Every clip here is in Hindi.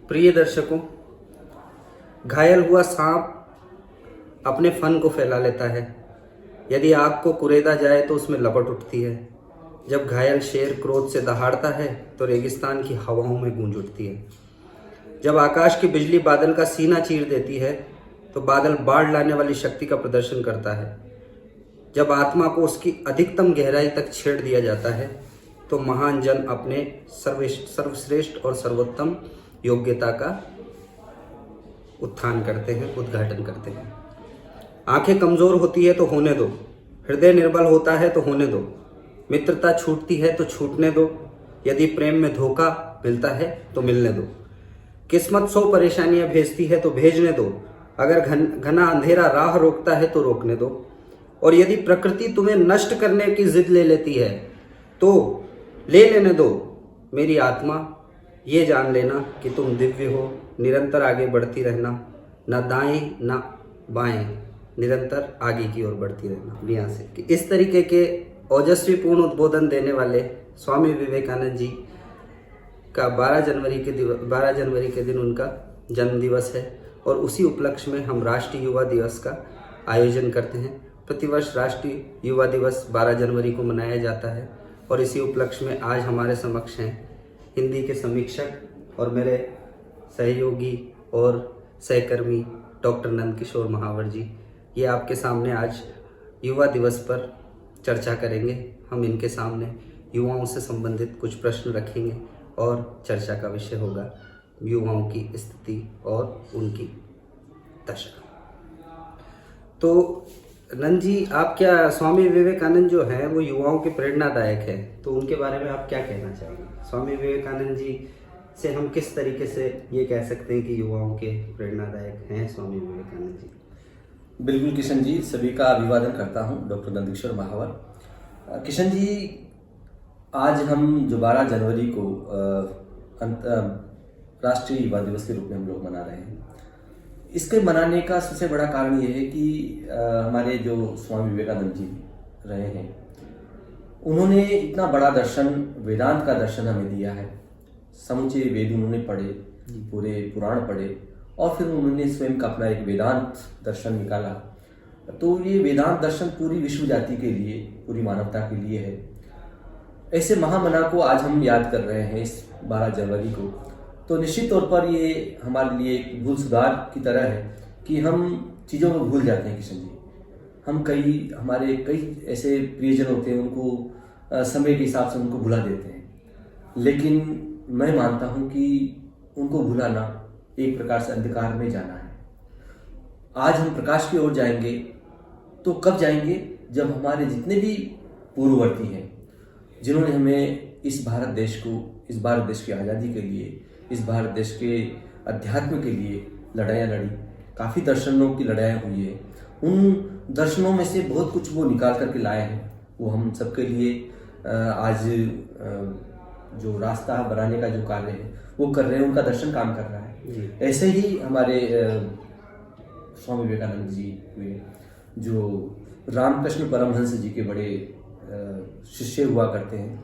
प्रिय दर्शकों, घायल हुआ सांप अपने फन को फैला लेता है। यदि आग को कुरेदा जाए तो उसमें लपट उठती है। जब घायल शेर क्रोध से दहाड़ता है तो रेगिस्तान की हवाओं में गूंज उठती है। जब आकाश की बिजली बादल का सीना चीर देती है तो बादल बाढ़ लाने वाली शक्ति का प्रदर्शन करता है। जब आत्मा को उसकी अधिकतम गहराई तक छेड़ दिया जाता है तो महान जन अपने सर्वश्रेष्ठ और सर्वोत्तम योग्यता का उत्थान करते हैं, उद्घाटन करते हैं। आंखें कमजोर होती है तो होने दो, हृदय निर्बल होता है तो होने दो, मित्रता छूटती है तो छूटने दो, यदि प्रेम में धोखा मिलता है तो मिलने दो। किस्मत 100 परेशानियां भेजती है तो भेजने दो, अगर घना अंधेरा राह रोकता है तो रोकने दो, और यदि प्रकृति तुम्हें नष्ट करने की जिद ले लेती है तो ले लेने दो। मेरी आत्मा, ये जान लेना कि तुम दिव्य हो, निरंतर आगे बढ़ती रहना, ना दाएं ना बाएं, निरंतर आगे की ओर बढ़ती रहना। यहाँ से कि इस तरीके के ओजस्वी पूर्ण उद्बोधन देने वाले स्वामी विवेकानंद जी का 12 जनवरी के दिन उनका जन्म दिवस है, और उसी उपलक्ष्य में हम राष्ट्रीय युवा दिवस का आयोजन करते हैं। प्रतिवर्ष राष्ट्रीय युवा दिवस 12 जनवरी को मनाया जाता है, और इसी उपलक्ष्य में आज हमारे समक्ष हैं हिंदी के समीक्षक और मेरे सहयोगी और सहकर्मी डॉक्टर नंदकिशोर महावर जी। ये आपके सामने आज युवा दिवस पर चर्चा करेंगे। हम इनके सामने युवाओं से संबंधित कुछ प्रश्न रखेंगे और चर्चा का विषय होगा युवाओं की स्थिति और उनकी दशा। तो नंद जी, आप क्या, स्वामी विवेकानंद जो हैं वो युवाओं के प्रेरणादायक है, तो उनके बारे में आप क्या कहना चाहेंगे? स्वामी विवेकानंद जी से हम किस तरीके से ये कह सकते हैं कि युवाओं के प्रेरणादायक हैं स्वामी विवेकानंद जी? बिल्कुल किशन जी, सभी का अभिवादन करता हूं, डॉक्टर नंदकिशोर महावर। किशन जी, आज हम जो 12 जनवरी को राष्ट्रीय युवा दिवस के रूप में हम लोग मना रहे हैं, इसके मनाने का सबसे बड़ा कारण ये है कि हमारे जो स्वामी विवेकानंद जी रहे हैं, उन्होंने इतना बड़ा दर्शन, वेदांत का दर्शन हमें दिया है। समुचे वेद उन्होंने पढ़े, पूरे पुराण पढ़े, और फिर उन्होंने स्वयं का अपना एक वेदांत दर्शन निकाला। तो ये वेदांत दर्शन पूरी विश्व जाति के लिए, पूरी मानवता के लिए है। ऐसे महामना को आज हम याद कर रहे हैं इस 12 जनवरी को, तो निश्चित तौर पर ये हमारे लिए एक भूल सुधार की तरह है कि हम चीज़ों को भूल जाते हैं किशन जी। हमारे कई ऐसे प्रियजन होते हैं, उनको समय के हिसाब से उनको भुला देते हैं, लेकिन मैं मानता हूं कि उनको भुलाना एक प्रकार से अंधकार में जाना है। आज हम प्रकाश की ओर जाएंगे तो कब जाएंगे? जब हमारे जितने भी पूर्ववर्ती हैं, जिन्होंने हमें इस भारत देश की आज़ादी के लिए, इस भारत देश के अध्यात्म के लिए लड़ाइयाँ लड़ी, काफ़ी दर्शनों की लड़ाइयाँ हुई है। उन दर्शनों में से बहुत कुछ वो निकाल करके लाए हैं, वो हम सबके लिए आज जो रास्ता बनाने का जो कार्य है वो कर रहे हैं, उनका दर्शन काम कर रहा है। ऐसे ही हमारे स्वामी विवेकानंद जी हुए, जो रामकृष्ण परमहंस जी के बड़े शिष्य हुआ करते हैं।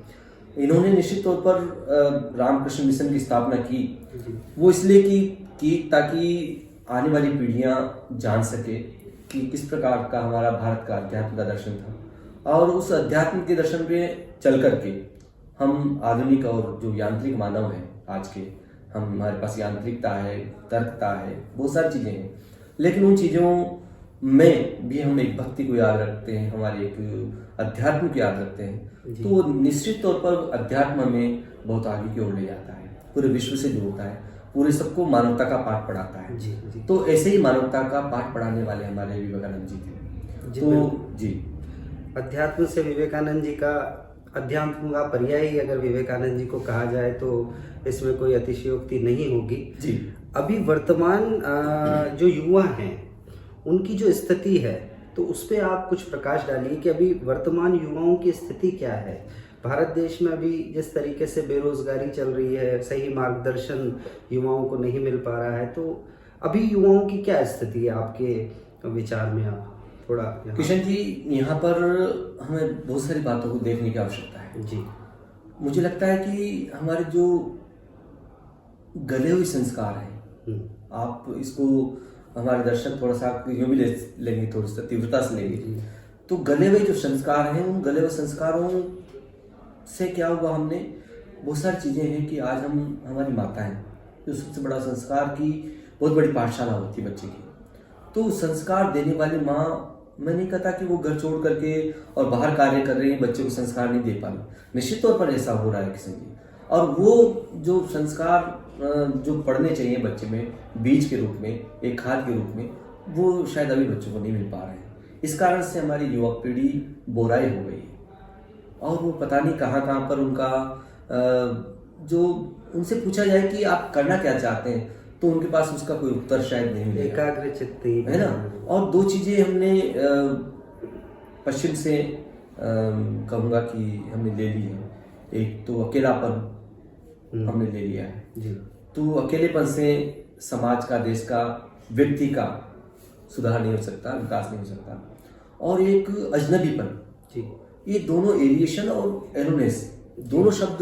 इन्होंने निश्चित तौर पर रामकृष्ण मिशन की स्थापना की, वो इसलिए की ताकि आने वाली पीढ़ियां जान सके कि किस प्रकार का हमारा भारत का अध्यात्म का दर्शन था, और उस अध्यात्म के दर्शन पे चल करके हम आधुनिक और जो यांत्रिक मानव हैं आज के, हमारे पास यांत्रिकता है, तर्कता है, बहुत सारी चीज़ें हैं, लेकिन उन चीज़ों में भी हम एक भक्ति को याद रखते हैं, हमारे एक अध्यात्म को याद रखते हैं। तो निश्चित तौर पर अध्यात्म में बहुत आगे की ओर ले जाता है, पूरे विश्व से जोड़ता है, पूरे सबको मानवता का पाठ पढ़ाता है। जी। तो ऐसे ही मानवता का पाठ पढ़ाने वाले हमारे विवेकानंद जी थे। जी, अध्यात्म से विवेकानंद जी का, अध्यात्म का पर्याय ही अगर विवेकानंद जी को कहा जाए तो इसमें कोई अतिशयोक्ति नहीं होगी। जी। अभी वर्तमान जो युवा हैं उनकी जो स्थिति है, तो उस पर आप कुछ प्रकाश डालिए कि अभी वर्तमान युवाओं की स्थिति क्या है। भारत देश में अभी जिस तरीके से बेरोजगारी चल रही है, सही मार्गदर्शन युवाओं को नहीं मिल पा रहा है, तो अभी युवाओं की क्या स्थिति है आपके विचार में? आप थोड़ा किशन जी, यहाँ पर हमें बहुत सारी बातों को देखने की आवश्यकता है। जी। मुझे लगता है कि हमारे जो गले हुए संस्कार हैं। आप इसको हमारे दर्शक थोड़ा सा यूं भी लेंगे, थोड़ी सी तीव्रता से लेंगे। तो गले हुए जो संस्कार हैं, उन गले हुए संस्कारों से क्या हुआ, हमने बहुत सारी चीज़ें हैं कि आज हम, हमारी माता है जो सबसे बड़ा संस्कार की बहुत बड़ी पाठशाला होती है बच्चे की। तो संस्कार देने वाली माँ, मैं नहीं कहता कि वो घर छोड़ करके और बाहर कार्य कर रही है, बच्चे को संस्कार नहीं दे पा रही, निश्चित तौर पर ऐसा हो रहा है किसी की। और वो जो संस्कार जो पढ़ने चाहिए बच्चे में बीज के रूप में, एक खाद के रूप में, वो शायद अभी बच्चों को नहीं मिल पा रहे हैं। इस कारण से हमारी युवा पीढ़ी बोराई हो गई है और वो पता नहीं कहाँ कहाँ पर उनका जो उनसे पूछा जाए कि आप करना क्या चाहते हैं, तो उनके पास उसका कोई उत्तर शायद नहीं मिलेगा। एकाग्र चित्त है ना। और दो चीजें हमने पश्चिम से कहूँगा कि हमने ले ली है। एक तो अकेलापन हमने ले लिया है जी। तो अकेलेपन से समाज का, देश का, व्यक्ति का सुधार नहीं हो सकता, विकास नहीं हो सकता। और एक अजनबीपन जी, ये दोनों एलिएशन और एलोनेस, दोनों शब्द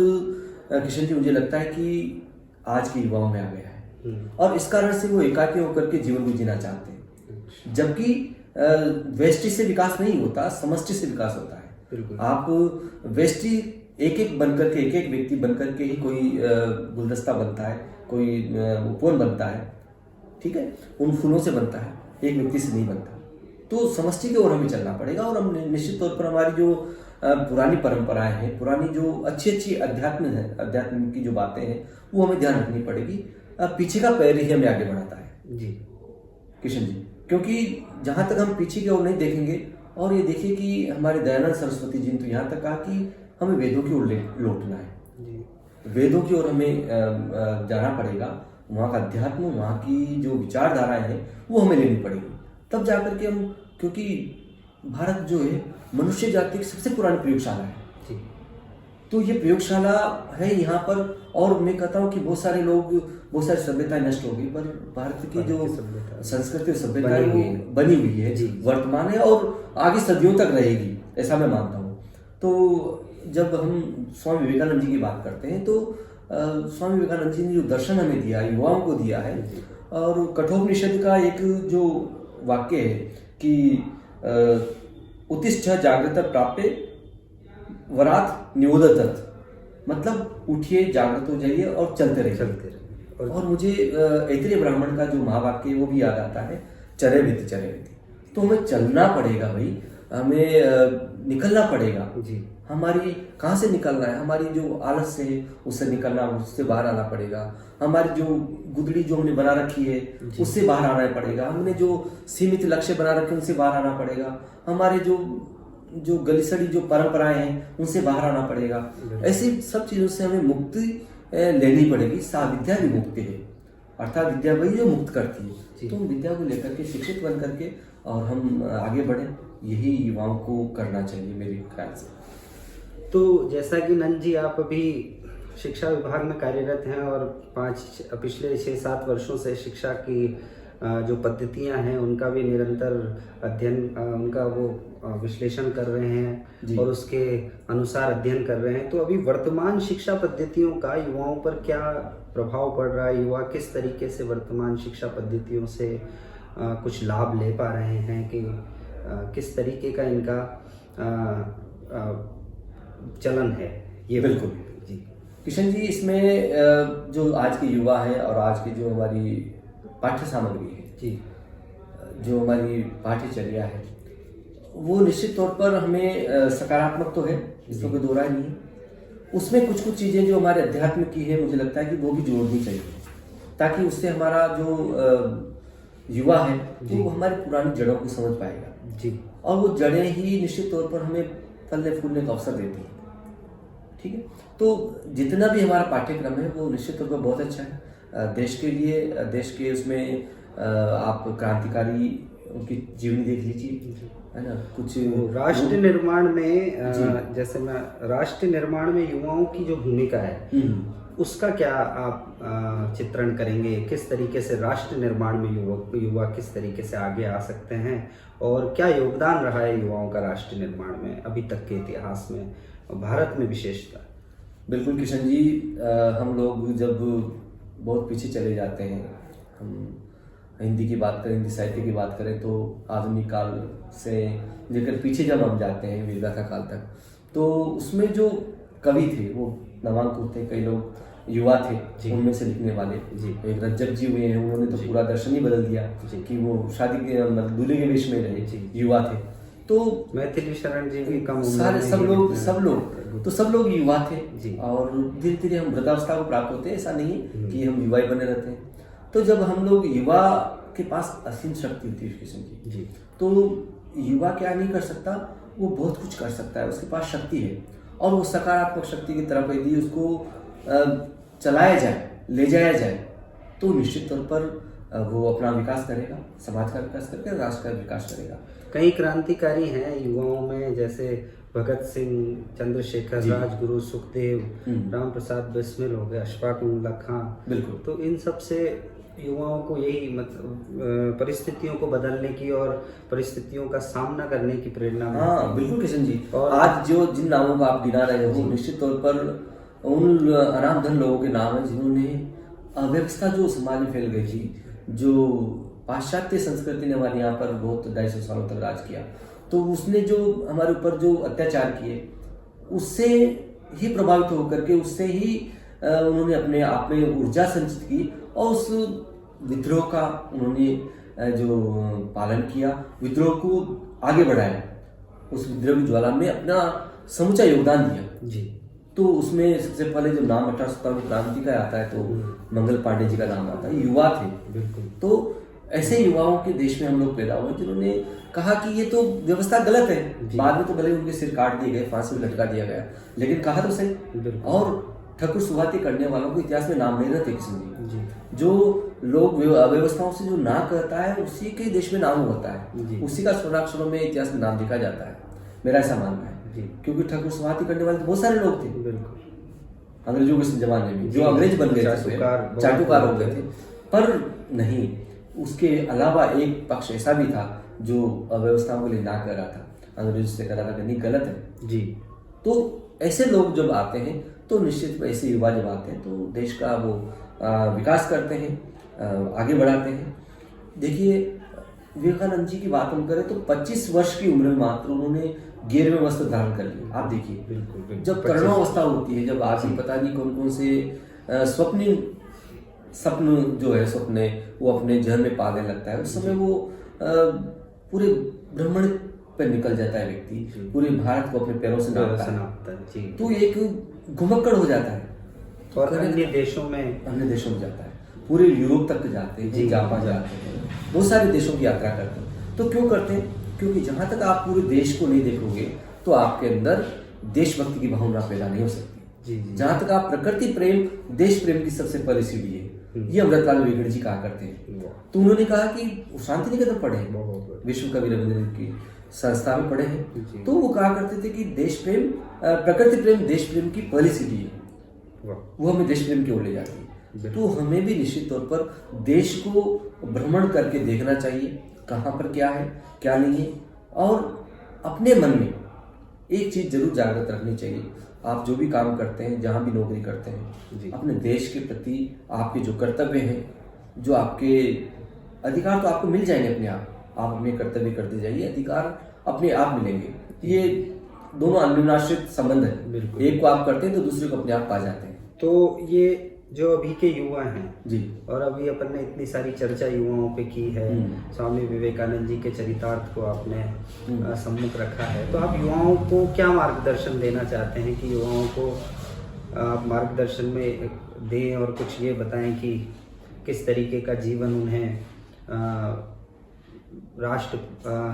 किशन जी मुझे लगता है कि आज के युवाओं में आ गया है और इस कारण से वो एकाकी होकर के जीवन को जीना चाहते हैं। जबकि व्यष्टि से विकास नहीं होता, समष्टि से विकास होता है। बिल्कुल। आप व्यष्टि एक एक बनकर के, एक एक व्यक्ति बनकर के ही कोई गुलदस्ता बनता है, कोई उपवन बनता है, ठीक है, उन फूलों से बनता है, एक व्यक्ति से नहीं बनता। तो समष्टि की ओर हमें चलना पड़ेगा और हम निश्चित तौर पर हमारी जो पुरानी परंपराएं हैं, पुरानी जो अच्छी अच्छी अध्यात्म की जो बातें हैं, वो हमें ध्यान रखनी पड़ेगी। पीछे का पैर ही हमें आगे बढ़ाता है जी किशन जी, क्योंकि जहां तक हम पीछे की ओर नहीं देखेंगे। और ये देखिए कि हमारे दयानंद सरस्वती जी ने तो यहाँ तक कहा कि हमें वेदों की ओर लौटना है जी। वेदों की ओर हमें जाना पड़ेगा। वहाँ का अध्यात्म, वहाँ की जो विचारधाराएं हैं वो हमें लेनी पड़ेगी, तब जाकर के हम, क्योंकि भारत जो है मनुष्य जाति की सबसे पुरानी प्रयोगशाला है जी। तो ये प्रयोगशाला है यहाँ पर। और मैं कहता हूँ कि बहुत सारे लोग, बहुत सारी सभ्यताएं नष्ट हो गई, पर भारत की जो संस्कृति और सभ्यता है वो बनी हुई है, वर्तमान है और आगे सदियों तक रहेगी, ऐसा मैं मानता हूँ। तो जब हम स्वामी विवेकानंद जी की बात करते हैं तो स्वामी विवेकानंद जी ने जो दर्शन हमें दिया, युवाओं को दिया है, और कठोपनिषद का एक जो वाक्य है कि उत्तिष्ठ जागृत प्राप्य वरात नियोदत, मतलब उठिए, जागृत हो जाइए और चलते रहिए। और मुझे ऐतरेय ब्राह्मण का जो महावाक्य वो भी याद आता है, चरे विधि। तो हमें चलना पड़ेगा भाई, हमें निकलना पड़ेगा जी। हमारी कहाँ से निकलना है, हमारी जो आलस है उससे निकलना, उससे बाहर आना पड़ेगा। हमारी जो गुदड़ी जो हमने बना रखी है उससे बाहर आना पड़ेगा। हमने जो सीमित लक्ष्य बना रखे हैं उनसे बाहर आना पड़ेगा। हमारे जो गलिसड़ी जो परंपराएं हैं उनसे बाहर आना पड़ेगा। ऐसी सब चीजों से हमें मुक्ति लेनी पड़ेगी। साविद्या भी मुक्ति है, अर्थात विद्या वही जो मुक्त करती है। तो हम विद्या को लेकर के शिक्षित बन करके और हम आगे बढ़े, यही युवाओं को करना चाहिए मेरे ख्याल से। तो जैसा कि नंद जी आप अभी शिक्षा विभाग में कार्यरत हैं और पिछले 6-7 वर्षों से शिक्षा की जो पद्धतियां हैं उनका भी निरंतर अध्ययन, उनका वो विश्लेषण कर रहे हैं और उसके अनुसार अध्ययन कर रहे हैं। तो अभी वर्तमान शिक्षा पद्धतियों का युवाओं पर क्या प्रभाव पड़ रहा है, युवा किस तरीके से वर्तमान शिक्षा पद्धतियों से कुछ लाभ ले पा रहे हैं, कि किस तरीके का इनका चलन है, ये बिल्कुल जी किशन जी। इसमें जो आज के युवा है और आज की जो हमारी पाठ्य सामग्री है जी, जो हमारी पाठ्यचर्या है, वो निश्चित तौर पर हमें सकारात्मक तो है, इसमें कोई दो राय नहीं है। उसमें कुछ कुछ चीजें जो हमारे अध्यात्म की है, मुझे लगता है कि वो भी जोड़नी चाहिए, ताकि उससे हमारा जो युवा है वो हमारी पुरानी जड़ों को समझ पाएगा जी। और वो जड़ें ही निश्चित तौर पर हमें फलने फूलने का अवसर देती है, ठीक है। तो जितना भी हमारा पाठ्यक्रम है वो निश्चित तौर पर बहुत अच्छा है देश के लिए। देश के उसमें आप क्रांतिकारी उनकी जीवनी देख लीजिए, है ना। कुछ राष्ट्र निर्माण में, जैसे मैं राष्ट्र निर्माण में युवाओं की जो भूमिका है उसका क्या आप चित्रण करेंगे? किस तरीके से राष्ट्र निर्माण में युवा किस तरीके से आगे आ सकते हैं और क्या योगदान रहा है युवाओं का राष्ट्र निर्माण में अभी तक के इतिहास में, भारत में विशेषता? बिल्कुल किशन जी, हम लोग जब बहुत पीछे चले जाते हैं। हम हिंदी की बात करें, हिंदी साहित्य की बात करें तो आधुनिक काल से लेकर पीछे जब हम जाते हैं वेदा का काल तक, तो उसमें जो कवि थे वो नवांकुर थे, कई लोग युवा थे उनमें से लिखने वाले। एक रज्जक जी हुए हैं, उन्होंने तो पूरा दर्शन ही बदल दिया कि वो शादी के मतलब दूल्हे के वेश में रहे, युवा थे। तो मैथिली शरण जी भी कम सारे सब लोग युवा थे और धीरे धीरे हम वृद्धावस्था को प्राप्त होते हैं। ऐसा नहीं कि हम युवा ही बने रहते हैं। तो जब हम लोग युवा के पास असीम शक्ति होती है कृष्ण जी, तो युवा क्या नहीं कर सकता, वो बहुत कुछ कर सकता है, उसके पास शक्ति है। और वो सकारात्मक शक्ति की तरफ यदि उसको चलाया जाए, ले जाया जाए, तो निश्चित तौर पर वो अपना विकास करेगा, समाज का विकास करेगा, राष्ट्र का विकास करेगा। कई क्रांतिकारी हैं युवाओं में, जैसे भगत सिंह, चंद्रशेखर, राजगुरु, सुखदेव, राम प्रसाद बिस्मिल हो गए, अशफाक उल्ला खां। बिल्कुल। तो इन सब से युवाओं को यही मतलब परिस्थितियों को बदलने की और परिस्थितियों का सामना करने की प्रेरणा मिलती है। हाँ बिल्कुल किशन जी। और आज जो जिन नामों को आप गिना रहे हो, निश्चित तौर पर उन अनामधन लोगों के नाम है जिन्होंने अव्यवस्था जो समाज में फैल गई थी, जो पाश्चात्य संस्कृति ने हमारे यहाँ पर बहुत 250 सालों तक राज किया, तो उसने जो हमारे ऊपर जो अत्याचार किए, उससे ही प्रभावित होकर के, उससे ही उन्होंने अपने आप में ऊर्जा संचित की और उस विद्रोह का उन्होंने जो पालन किया, विद्रोह को आगे बढ़ाया, उस विद्रोह की ज्वाला में अपना समूचा योगदान दिया जी। तो उसमें सबसे पहले जो नाम 1857 क्रांति का आता है तो मंगल पांडे जी का नाम आता है। युवा थे बिल्कुल। तो ऐसे युवाओं के देश में हम लोग पैदा हुए जिन्होंने कहा कि ये तो व्यवस्था गलत है। बाद में तो भले उनके सिर काट दिए गए, फांसी में लटका दिया गया, लेकिन कहा तो सही। और ठकुर सुभाती करने वालों को इतिहास में नाम नहीं रहते किसी जी। जो लोग अव्यवस्थाओं से जो ना कहता है उसी के देश में नाम होता है, उसी का स्वर्णाक्षरों में इतिहास में नाम लिखा जाता है, मेरा ऐसा मानना है। क्योंकि ठकुर सुभाती करने वाले बहुत सारे लोग थे अंग्रेजों के जमाने में, जो अंग्रेज बन गए थे, चाटुकार हो गए थे, पर नहीं, उसके अलावा एक पक्ष ऐसा भी था जो अव्यवस्थाओं के लिए ना कर रहा था, अंग्रेजों से कह रहा था कि नहीं गलत है जी। तो ऐसे लोग जब आते हैं तो निश्चित ऐसे युवा जब आते हैं तो देश का वो विकास करते हैं, आगे बढ़ाते हैं। देखिए विवेकानंद जी की बात हम करें तो 25 वर्ष की उम्र में मात्र उन्होंने 11वें वस्त्र धारण कर लिया। आप देखिए बिल्कुल जब तरुणावस्था होती है, जब आदमी पता नहीं कौन कौन से स्वप्न जो है सपने वो अपने जहन में पालने लगता है, उस समय वो पूरे ब्रह्मांड पर निकल जाता है व्यक्ति, पूरे भारत को अपने पैरों से नापता है, तो एक घुमक्कड़ हो जाता है और अन्य देशों में जाता है, पूरे यूरोप तक जाते हैं, जापान जाते हैं, बहुत सारे देशों की यात्रा करते हैं। तो क्यों करते हैं? क्योंकि जहां तक आप पूरे देश को नहीं देखोगे तो आपके अंदर देशभक्ति की भावना पैदा नहीं हो सकती। जहां तक आप प्रकृति प्रेम, देश प्रेम की सबसे पहली सीढ़ी है, ये अमृतलाल विवेकानंद जी कहा करते हैं। तो उन्होंने कहा कि शांति निकेतन पढ़े हैं, विश्व कवि रविंद्र की संस्था में पढ़े हैं, तो वो कहा करते थे कि देश प्रेम, प्रकृति प्रेम देश प्रेम की पहली सीढ़ी है, वो हमें देश प्रेम की ओर ले जाती है। तो हमें भी निश्चित तौर पर देश को भ्रमण करके देखना चाहिए, कहाँ पर क्या है क्या नहीं है, और अपने मन में एक चीज जरूर जागृत रखनी चाहिए। आप जो भी काम करते हैं, जहां भी नौकरी करते हैं, अपने देश के प्रति आपके जो कर्तव्य हैं, जो आपके अधिकार तो आपको मिल जाएंगे अपने आप अपने कर्तव्य करते जाइए, अधिकार अपने आप मिलेंगे। ये दोनों अन्योन्याश्रित संबंध है, एक को आप करते हैं तो दूसरे को अपने आप पा जाते हैं। तो ये जो अभी के युवा हैं जी, और अभी अपन ने इतनी सारी चर्चा युवाओं पे की है, स्वामी विवेकानंद जी के चरितार्थ को आपने सम्मुख रखा है, तो आप युवाओं को क्या मार्गदर्शन देना चाहते हैं कि युवाओं को आप मार्गदर्शन में दें और कुछ ये बताएं कि किस तरीके का जीवन उन्हें राष्ट्र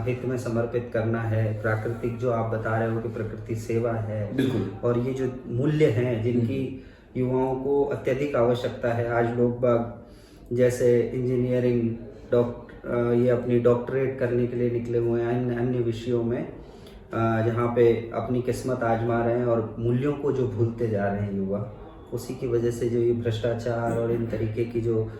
हित में समर्पित करना है, प्राकृतिक जो आप बता रहे हो कि प्रकृति सेवा है, बिल्कुल, और ये जो मूल्य हैं जिनकी युवाओं को अत्यधिक आवश्यकता है। आज लोग बाग जैसे इंजीनियरिंग ये अपनी डॉक्टरेट करने के लिए निकले हुए हैं अन्य विषयों में, जहाँ पे अपनी किस्मत आजमा रहे हैं और मूल्यों को जो भूलते जा रहे हैं युवा, उसी की वजह से जो ये भ्रष्टाचार और इन तरीके की जो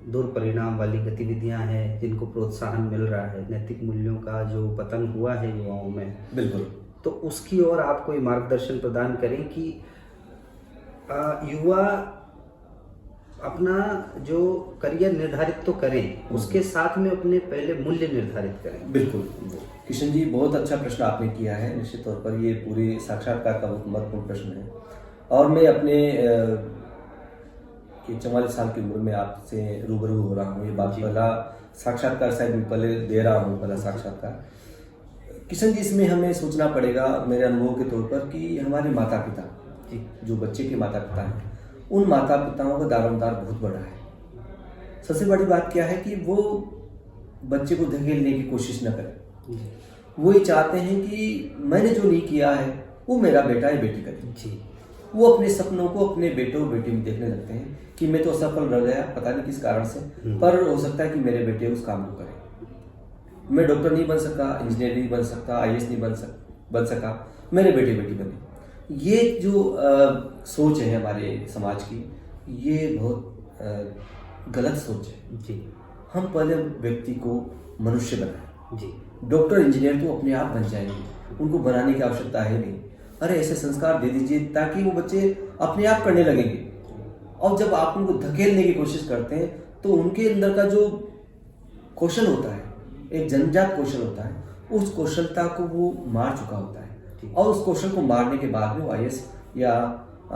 दुर्परिणाम वाली गतिविधियां हैं, जिनको प्रोत्साहन मिल रहा है, नैतिक मूल्यों का जो पतन हुआ है युवाओं में, बिल्कुल, तो उसकी ओर आप कोई मार्गदर्शन प्रदान करें कि युवा अपना जो करियर निर्धारित तो करें, उसके साथ में अपने पहले मूल्य निर्धारित करें। बिल्कुल किशन जी, बहुत अच्छा प्रश्न आपने किया है। निश्चित तौर पर ये पूरे साक्षात्कार का बहुत महत्वपूर्ण प्रश्न है और मैं अपने 44 साल की उम्र में आपसे रूबरू हो रहा हूँ। ये बात पहला साक्षात्कार शायद मैं पहले दे रहा हूँ, पहला साक्षात्कार। किशन जी, इसमें हमें सोचना पड़ेगा मेरे अनुभव के तौर पर कि हमारे माता पिता, जो बच्चे के माता पिता हैं, उन माता पिताओं का दारोमदार बहुत बड़ा है। सबसे बड़ी बात क्या है कि वो बच्चे को धकेलने की कोशिश न करें। वो ये चाहते हैं कि मैंने जो नहीं किया है वो मेरा बेटा या बेटी करे। वो अपने सपनों को अपने बेटे और बेटी में देखने लगते हैं कि मैं तो असफल रह गया, पता नहीं किस कारण से, पर हो सकता है कि मेरे बेटे उस काम को करें। मैं डॉक्टर नहीं बन सका, इंजीनियर नहीं बन सकता, IAS नहीं बन सका, मेरे बेटे बेटी बने। ये जो सोच है हमारे समाज की, ये बहुत गलत सोच है जी। हम पहले व्यक्ति को मनुष्य बनाएं जी। डॉक्टर इंजीनियर तो अपने आप बन जाएंगे, उनको बनाने की आवश्यकता है नहीं। अरे ऐसे संस्कार दे दीजिए ताकि वो बच्चे अपने आप करने लगेंगे। और जब आप उनको धकेलने की कोशिश करते हैं तो उनके अंदर का जो कौशल होता है, एक जन्मजात कौशल होता है, उस कौशलता को वो मार चुका होता है। और उस कौशल को मारने के बाद में वो IAS या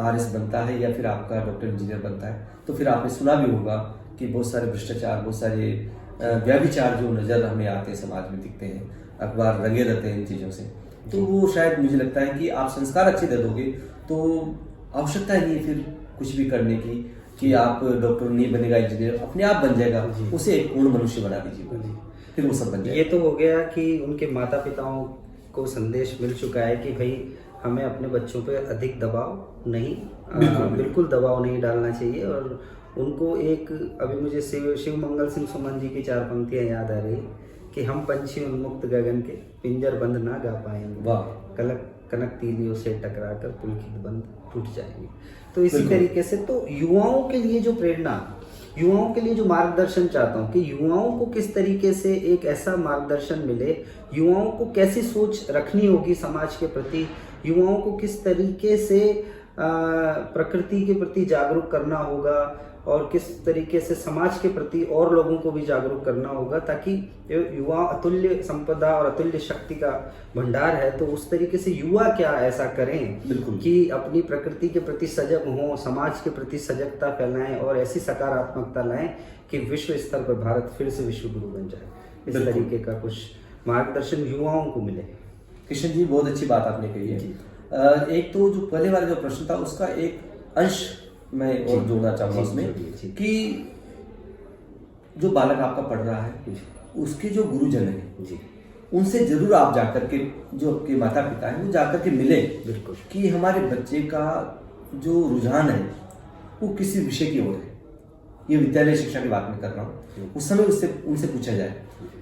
RS बनता है या फिर आपका डॉक्टर इंजीनियर बनता है। तो फिर आपने सुना भी होगा कि बहुत सारे भ्रष्टाचार, बहुत सारे व्यभिचार जो नजर हमें आते हैं, समाज में दिखते हैं, अखबार लगे रहते हैं इन चीज़ों से। तो वो शायद मुझे लगता है कि आप संस्कार अच्छे दे दोगे तो आवश्यकता नहीं है फिर कुछ भी करने की कि आप डॉक्टर नहीं बनेगा, इंजीनियर अपने आप बन जाएगा। उसे एक पूर्ण मनुष्य बना दीजिए, फिर वो सब बन जाएगा। ये तो हो गया कि उनके माता पिताओं को संदेश मिल चुका है कि भाई हमें अपने बच्चों पे अधिक दबाव नहीं, बिल्कुल दबाव नहीं डालना चाहिए। और उनको एक, अभी मुझे शिव मंगल सिंह सुमन जी की 4 पंक्तियां याद आ रही कि हम पंछी उन्मुक्त गगन के पिंजर बंद ना गा पाएंगे, कनक तीलियों से टकराकर पुलकित बंद टूट जाएंगे। तो इसी तरीके से तो युवाओं के लिए जो प्रेरणा, युवाओं के लिए जो मार्गदर्शन चाहता हूँ कि युवाओं को किस तरीके से एक ऐसा मार्गदर्शन मिले, युवाओं को कैसी सोच रखनी होगी समाज के प्रति, युवाओं को किस तरीके से प्रकृति के प्रति जागरूक करना होगा और किस तरीके से समाज के प्रति और लोगों को भी जागरूक करना होगा, ताकि युवा अतुल्य संपदा और अतुल्य शक्ति का भंडार है। तो उस तरीके से युवा क्या ऐसा करें कि अपनी प्रकृति के प्रति सजग हों, समाज के प्रति सजगता फैलाएं और ऐसी सकारात्मकता लाएं कि विश्व स्तर पर भारत फिर से विश्व गुरु बन जाए। इस तरीके का कुछ मार्गदर्शन युवाओं को मिले। किशन जी, बहुत अच्छी बात आपने कही है। एक तो जो पहले वाला जो प्रश्न था उसका एक अंश मैं और जोड़ना चाहूँगा उसमें कि जो बालक आपका पढ़ रहा है उसके जो गुरुजन है उनसे जरूर आप जाकर के, जो आपके माता पिता हैं वो जाकर के मिले कि हमारे बच्चे का जो रुझान है वो किसी विषय की ओर है। ये विद्यालय शिक्षा की बात मैं कर रहा हूँ। उस समय उनसे पूछा जाए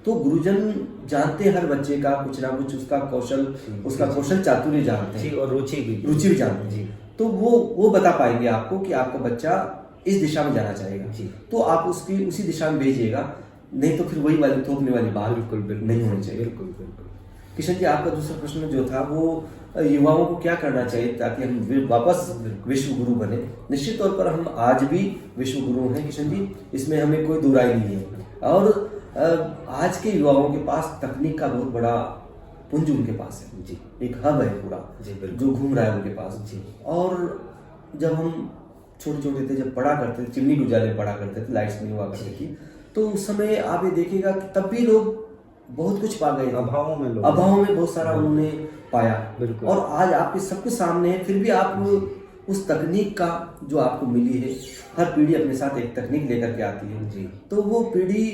तो गुरुजन जानते हैं हर बच्चे का कुछ ना कुछ, उसका कौशल चातुर्य जानते हैं और रुचि भी जानते हैं। तो वो बता पाएंगे आपको कि आपका बच्चा इस दिशा में जाना चाहेगा, तो आप उसकी उसी दिशा में भेजिएगा। नहीं तो फिर वही वाली थोपने वाली बात बिल्कुल नहीं होनी चाहिए। बिल्कुल। किशन जी, आपका दूसरा प्रश्न जो था वो युवाओं को क्या करना चाहिए ताकि हम वापस विश्व गुरु बने। निश्चित तौर पर हम आज भी विश्व गुरु हैं किशन जी, इसमें हमें कोई दुराई नहीं है। और आज के युवाओं के पास तकनीक का बहुत बड़ा पुंज उनके पास है जी, एक हब है पूरा जो घूम रहा है उनके पास जी। और जब हम छोटे थे, जब पढ़ा करते थे, चिमनी के उजाले में पढ़ा करते थे, लाइट्स नहीं हुआ करती थी, तो उस समय आप ये देखिएगा कि तब भी लोग बहुत कुछ पा गए, अभावों में बहुत सारा उन्होंने पाया। और आज आपके सबके सामने है, फिर भी आप उस तकनीक का जो आपको मिली है, हर पीढ़ी अपने साथ एक तकनीक लेकर के आती है जी। तो वो पीढ़ी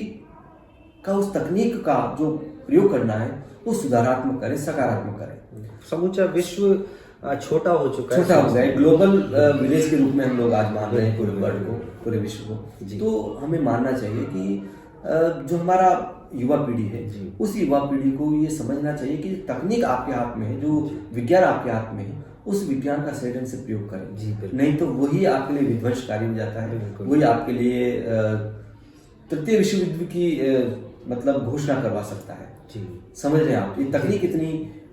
का उस तकनीक का जो प्रयोग करना है वो सुधारात्मक करें, सकारात्मक करें। समूचा विश्व छोटा हो चुका है, छोटा हो गया, ग्लोबल विलेज के रूप में हम लोग आज मान रहे हैं पूरे वर्ल्ड को, पूरे विश्व को। तो हमें मानना चाहिए कि जो हमारा युवा पीढ़ी है उस युवा पीढ़ी को ये समझना चाहिए कि तकनीक आपके हाथ में है, जो विज्ञान आपके हाथ में है, उस विज्ञान का सही ढंग से प्रयोग करें। नहीं तो वही आपके लिए विध्वंसकारी हो जाता है, वही आपके लिए तृतीय विश्व युद्ध की मतलब घोषणा करवा सकता है। समझ रहे हैं आप, ये तकनीक इतनी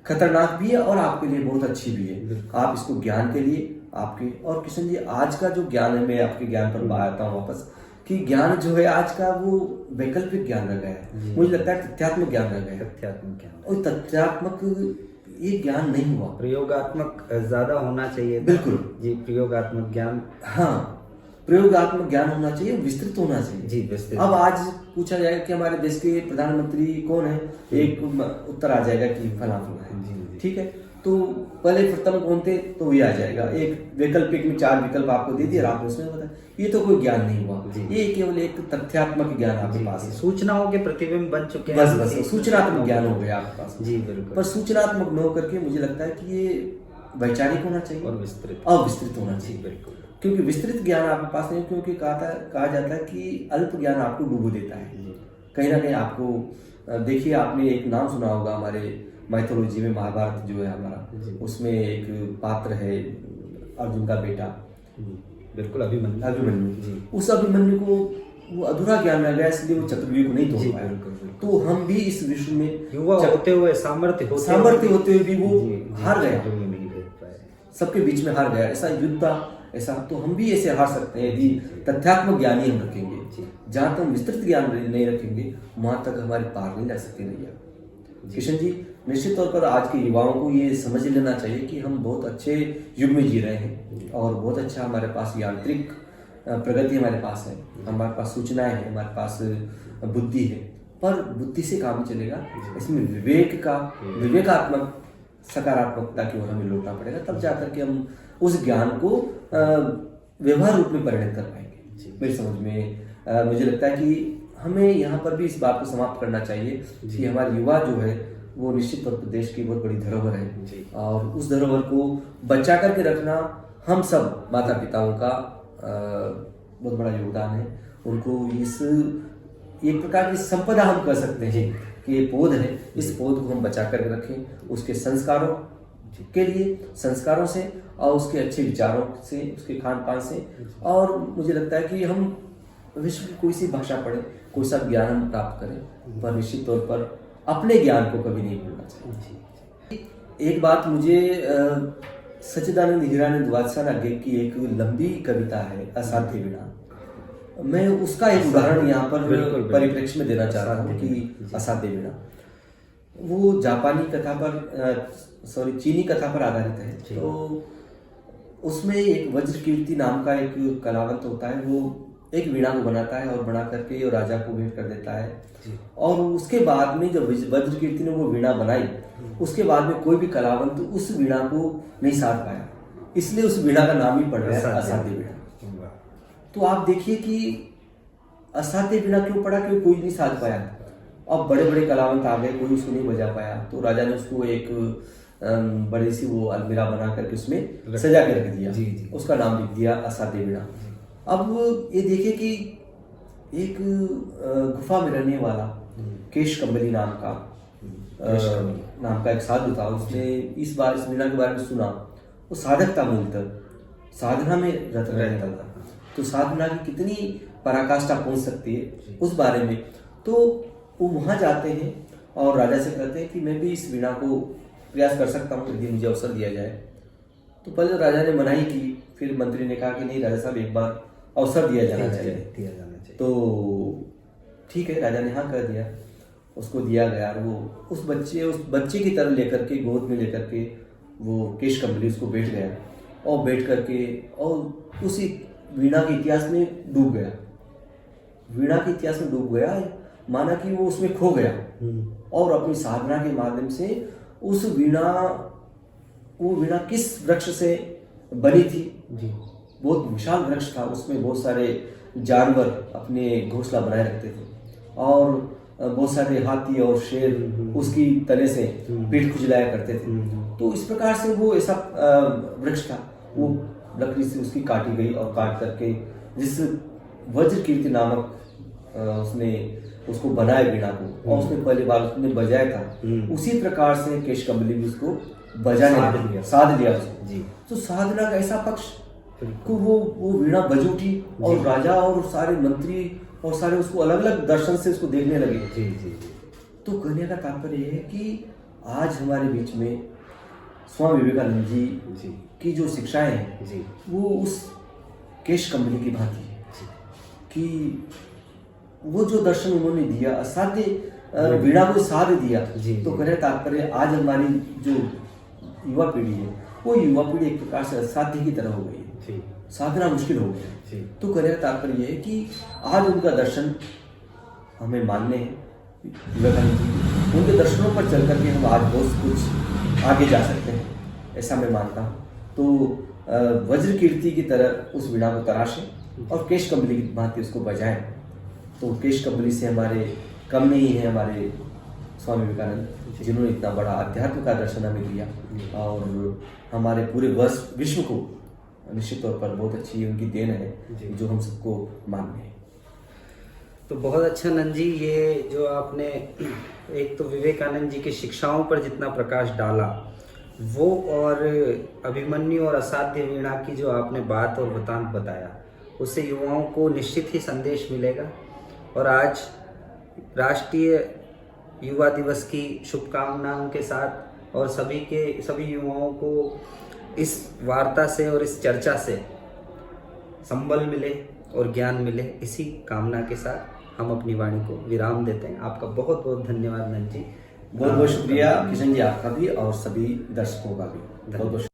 खतरनाक भी है और आपके लिए बहुत अच्छी भी है। आप इसको ज्ञान के लिए आपके, और किशन जी आज का जो ज्ञान है, मैं आपके ज्ञान पर आता हूँ वापस, कि ज्ञान जो है आज का वो वैकल्पिक ज्ञान रह गया है। मुझे लगता है तथ्यात्मक ज्ञान रह गया है। तथ्यात्मक ज्ञान और तथ्यात्मक ये ज्ञान नहीं हुआ, प्रयोगात्मक ज्यादा होना चाहिए। बिल्कुल जी, प्रयोगात्मक ज्ञान, हाँ, प्रयोगात्मक ज्ञान होना चाहिए, विस्तृत होना चाहिए। जी विस्तृत। अब आज पूछा जाएगा कि हमारे देश के प्रधानमंत्री कौन है, एक उत्तर आ जाएगा कि फला फला है। जी। ठीक है, तो पहले प्रथम कौन थे तो ये आ जाएगा। एक वैकल्पिक में 4 विकल्प आपको दे दिए, आपने उसमें बताया, ये तो कोई ज्ञान नहीं हुआ। ये केवल एक तथ्यात्मक ज्ञान आपके पास है, सूचनाओं के प्रतिबिंब बन चुके हैं। बस बस सूचनात्मक ज्ञान हो गया आपके पास। जी बिल्कुल। पर सूचनात्मक न होकर के मुझे लगता है कि ये वैचारिक होना चाहिए और विस्तृत, अविस्तृत होना चाहिए। बिल्कुल, क्योंकि विस्तृत ज्ञान आपके पास नहीं, क्योंकि कहा जाता है कि अल्प ज्ञान आपको डुबो देता है। कहीं ना कहीं आपको, देखिए आपने एक नाम सुना होगा हमारे माइथोलॉजी में, महाभारत जो है हमारा, उसमें एक पात्र है अर्जुन का बेटा, बिल्कुल अभिमन्यु। उस अभिमन्यु को वो अधूरा ज्ञान रह गया, इसलिए वो चक्रव्यूह को नहीं तोड़ पाया। तो हम भी इस विश्व में युवा होते हुए, सामर्थ्य होते हुए भी वो हार गया, नहीं देख पाए, सबके बीच में हार गया। ऐसा युद्ध था, ऐसा तो हम भी ऐसे हार सकते हैं यदि तथ्यात्मक ज्ञान ही हम रखेंगे। जहां तक विस्तृत ज्ञान नहीं रखेंगे वहां तक हमारे पार नहीं जा सकते भैया। किशन जी, निश्चित तौर पर आज के युवाओं को ये समझ लेना चाहिए कि हम बहुत अच्छे युग में जी रहे हैं और बहुत अच्छा हमारे पास यांत्रिक प्रगति हमारे पास है, हमारे पास सूचनाएं हैं, हमारे पास बुद्धि है, पर बुद्धि से काम नहीं चलेगा। इसमें विवेकात्मक सकारात्मकता की ओर हमें लौटना पड़ेगा, तब जाकर के हम उस ज्ञान को व्यवहार रूप में परिणत कर पाएंगे। मेरी समझ में मुझे लगता है कि हमें यहाँ पर भी इस बात को समाप्त करना चाहिए कि हमारे युवा जो है वो निश्चित तौर पर देश की बहुत बड़ी धरोहर है, और उस धरोहर को बचा करके रखना हम सब माता पिताओं का बहुत बड़ा योगदान है। उनको इस एक प्रकार की संपदा हम कह सकते हैं कि ये पौध है, इस पौध को हम बचा कर रखें, उसके संस्कारों के लिए, संस्कारों से और उसके अच्छे विचारों से, उसके खान पान से। और मुझे लगता है कि हम विश्व की कोई सी भाषा पढ़ें, कोई सा ज्ञान हम प्राप्त करें, पर निश्चित तौर पर अपने ज्ञान को कभी नहीं भूलना चाहिए। एक बात मुझे सच्चिदानंद हीरानंद वात्स्यायन नागे की एक लंबी कविता है असाध्य वीणा, मैं उसका एक उदाहरण यहाँ पर परिप्रेक्ष्य में देना चाह रहा हूँ कि असाध्य वीणा वो जापानी कथा पर, चीनी कथा पर आधारित है। तो उसमें एक वज्रकीर्ति नाम का एक कलावंत होता है, वो एक वीणा को बनाता है और बना करके वो राजा को भेंट कर देता है। और उसके बाद में जब वज्रकीर्ति ने वो वीणा बनाई, उसके बाद में कोई भी कलावंत उस वीणा को नहीं साध पाया, इसलिए उस वीणा का नाम ही पड़ गया असाध्य वीणा। तो आप देखिए कि असाध्य वीणा क्यों पड़ा, क्यों कोई नहीं साध पाया। अब बड़े बड़े कलावंत आ गए, कोई उसको नहीं बजा पाया, तो राजा ने उसको एक बड़ी सी वो अलमीरा बना करके उसमें सजा के रख दिया, उसका नाम लिख दिया असाध्य वीणा। अब ये देखिए कि एक गुफा में रहने वाला केश कम्बली नाम का एक साधु था, उसने इस वीणा के बारे में सुना। वो साधक था, मूलतः साधना में रत रहता था, तो साधना की कितनी पराकाष्ठा पहुंच सकती है उस बारे में। तो वो वहां जाते हैं और राजा से कहते हैं कि मैं भी इस वीणा को प्रयास कर सकता हूँ यदि मुझे अवसर दिया जाए। तो पहले राजा ने मनाही की, फिर मंत्री ने कहा कि नहीं राजा साहब, एक बार अवसर दिया जाना चाहिए। तो ठीक है, राजा ने हाँ कर दिया, उसको दिया गया। वो उस बच्चे की तरह लेकर के, गोद में लेकर के वो केश कम्बली उसको बैठ गया, और बैठ करके और उसी वीणा के इतिहास में डूब गया। वीणा के इतिहास में डूब गया, माना कि वो उसमें खो गया, और अपनी साधना के माध्यम से उस वो वीणा किस वृक्ष से बनी थी। बहुत विशाल वृक्ष था, उसमें बहुत सारे जानवर अपने घोंसला बनाए रखते थे, और बहुत सारे हाथी और शेर उसकी तने से पीठ खुजलाया करते थे। तो इस प्रकार से वो ऐसा वृक्ष था, वो लकड़ी से उसकी काटी गई, और काट करके जिस वज्रकीर्ति नामक उसने उसको बनाया वीणा को, और उसने पहली बार उसने बजाया था, उसी प्रकार से केश कम्बली भी उसको बजाने साध लिया उसको। तो साधना का ऐसा पक्ष को वो वीणा बज उठी, और राजा और सारे मंत्री और सारे उसको अलग अलग दर्शन से उसको देखने लगे। तो कहने का तात्पर्य है कि आज हमारे बीच में स्वामी विवेकानंद जी जी की जो शिक्षाएं हैं जी वो उस केश कमली की भांति है कि वो जो दर्शन उन्होंने दिया असाध्य वीणा को साध दिया। जी, तो जी। कहने का तात्पर्य आज हमारी जो युवा पीढ़ी है वो युवा पीढ़ी एक प्रकार से असाध्य की तरह हो गई है, जी साधना मुश्किल हो गया जी। है। तो कहने का तात्पर्य ये है कि आज उनका दर्शन हमें मानने हैं, विवेकानंद जी उनके दर्शनों पर चल करके हम आज बहुत कुछ आगे जा सकते हैं, ऐसा मैं मानता हूँ। तो वज्र कीर्ति की तरह उस वीणा को तराशें और केश कमली की भांति उसको बजाएं। तो केश कमली से हमारे कम नहीं है हमारे स्वामी विवेकानंद, जिन्होंने इतना बड़ा अध्यात्म का दर्शन हमें दिया और हमारे पूरे विश्व को निश्चित तौर पर बहुत अच्छी उनकी देन है जो हम सबको मान्य है। तो बहुत अच्छा नंद जी, ये जो आपने एक तो विवेकानंद जी की शिक्षाओं पर जितना प्रकाश डाला वो, और अभिमन्यु और असाध्य वीणा की जो आपने बात और वृतांत बताया, उससे युवाओं को निश्चित ही संदेश मिलेगा। और आज राष्ट्रीय युवा दिवस की शुभकामनाओं के साथ और सभी युवाओं को इस वार्ता से और इस चर्चा से संबल मिले और ज्ञान मिले, इसी कामना के साथ हम अपनी वाणी को विराम देते हैं। आपका बहुत बहुत धन्यवाद नंद जी। बहुत बहुत शुक्रिया किशन जी, आपका भी और सभी दर्शकों का भी बहुत बहुत